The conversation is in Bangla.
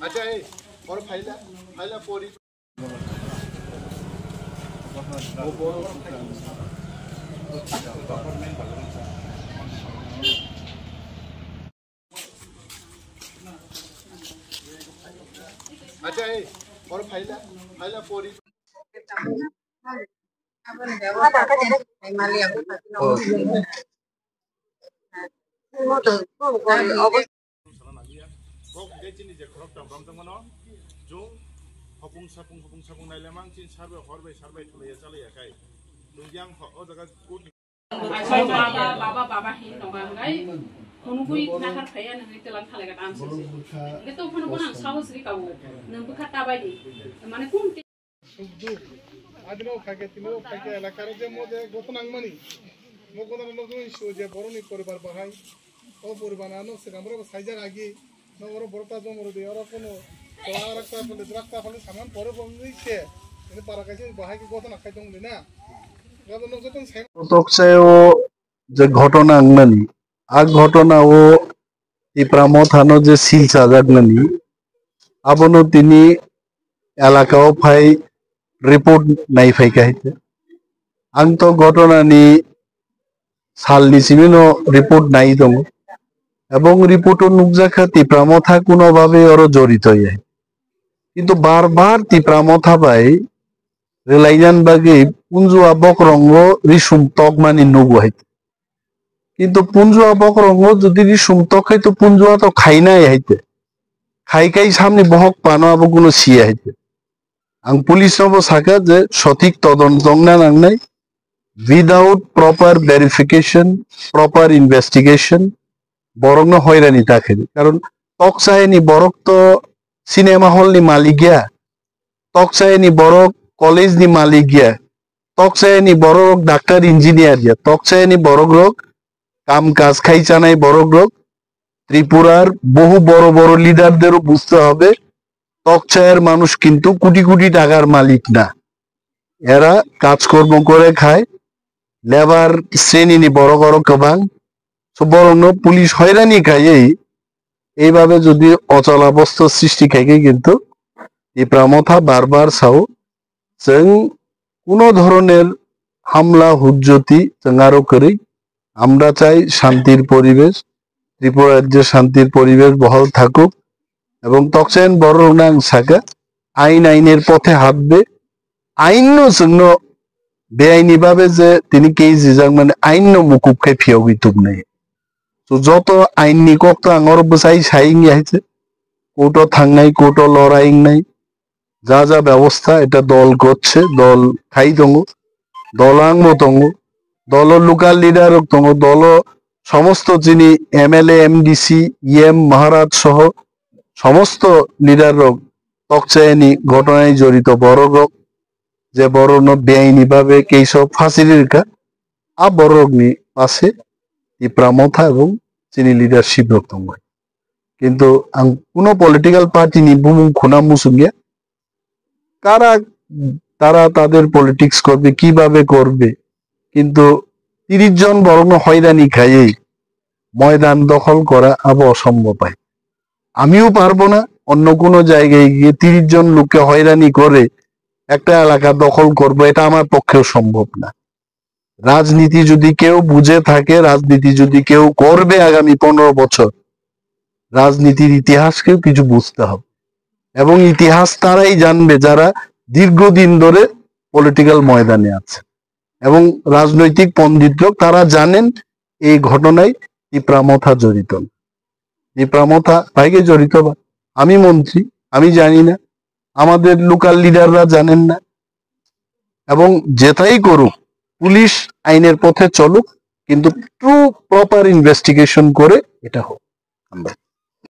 আচ্ছা এই বড় ফাইলা ফাইলা পরি আচ্ছা এই বড় ফাইলা ফাইলা পরি hopung sapung nai lemang chin sarbe horbe thulaya chalayakai nungyang ho jaga good baba hi nonga ngai unugui nahar phaya nai telang thalaga answer leto phone bonang sahos ri kabu nambu khata baidi mane kun adino khage tino khage elakar je mode gotonang mani mogodan nogoi sho je boroni poribar bahai o poribar ano se amro saijar agi nogoro borota jomoro de ora kono সামান পরে বন্ধুইছে কিন্তু পারা কাছে বাহাই কি ঘটনা খাইতে হবে না গাদন যতন তকসায়ও যে ঘটনা আংনানি আগ ঘটনা ও ইপ্রামথানো যে সিলসা জাগনানি আবনো তিনি এলাকাও ফাই রিপোর্ট নাই ফাই কাইতে আং তো ঘটনানি সালনি সিমিনো রিপোর্ট নাই দङ এবং রিপোর্ট নুকজাখা তিপ্রামথা কোনোভাবে ওর জড়িত হয় কিন্তু বারবার তিপ্রামথা বাই রেলাইজান বাগে পুঞ্জুয়া বকরঙ্গ রিসুম তক মানি নুগুহাই কিন্তু পুঞ্জুয়া বকরঙ্গ যদি রিসুম তক হইতো পুঞ্জুয়া তো খাই নাই হাইতে খাই সামনে বহক পানো আবো কোনো সিয়া হাইতে আং পুলিশ নবো সাকা যে সঠিক তদন্ত না নাংনাই without proper verification proper investigation বরং হয়রানি থাকে কারণ তকসায়নি বরক তো সিনেমা হল নি মালিকিয়া তকসায়নি বরক কলেজ নি মালিকিয়া তকসায়নি বরক ডাক্তার ইঞ্জিনিয়ার দিয়া তকসায়নি বরক রোগ কাম কাজ খাই চানাই বরক রোগ ত্রিপুরার বহু বড় বড় লিডারদেরও বুঝতে হবে তকসায়ের মানুষ কিন্তু কোটি কোটি টাকার মালিক না এরা কাজকর্ম করে খায় লেবার শ্রেণী নি বড় বড় কবাং বরং পুলিশ হয়রানি খাই এইভাবে যদি অচলাবস্থা সৃষ্টি খাইকে কিন্তু ইপ্রামথা বারবার চাও जों কোনো ধরনের হামলা হুজ্জতি जों আরো করি আমরা চাই শান্তির পরিবেশ ত্রিপুরা রাজ্যে শান্তির পরিবেশ বহাল থাকুক এবং তকসায়ন বড় নাং সাকা আইনের পথে হাঁটবে আইন জন্য বেআইনি ভাবে যে তিনি কেজি যাং মানে আইন মুকুব খাই ফিয়গিতুক নেই তো যত আইন নিকক তো আঙর বসাই সাইং আইছে কোর্টও থাংনাই কোর্টও লড়াইং নাই যা যা ব্যবস্থা এটা দল করছে দল খাই দङ দলাং মতङ দল লোকাল লিডার দङ দল সমস্ত যিনি এমএলএ এমডিসি ইএম মহারাজ সহ সমস্ত লিডার তকচায়নি ঘটনায় জড়িত বড় যে বড় বেআইনি ভাবে কেইসব ফাঁসির রেখা আ বড় পাশে ইপ্রামথা এবং চিনি লিডারশিপ রক্তম কিন্তু কোনো পলিটিক্যাল পার্টি নি বুমুং খুনা মুসুঙ্গিয়া কারা তারা তাদের পলিটিক্স করবে কিভাবে করবে কিন্তু 30 জন বরং হয়রানি খাইয়ে ময়দান দখল করা আবো অসম্ভব হয় আমিও পারবো না অন্য কোনো জায়গায় গিয়ে 30 জন লোককে হয়রানি করে একটা এলাকা দখল করব এটা আমার পক্ষেও সম্ভব না রাজনীতি যদি কেউ বুঝে থাকে রাজনীতি যদি কেউ করবে আগামী 15 বছর রাজনীতির ইতিহাসকেও কিছু বুঝতে হবে এবং ইতিহাস তারাই জানবে যারা দীর্ঘদিন ধরে পলিটিক্যাল ময়দানে আছে এবং রাজনৈতিক পণ্ডিতরা তারা জানেন এই ঘটনায় ইপ্রামথা জড়িত ইপ্রামথা ভাইকে জড়িত বা আমি মন্ত্রী আমি জানি না আমাদের লোকাল লিডাররা জানেন না এবং যেটাই করুক পুলিশ আইনের পথে চলুক কিন্তু ট্রু প্রপার ইনভেস্টিগেশন করে এটা হোক আমরা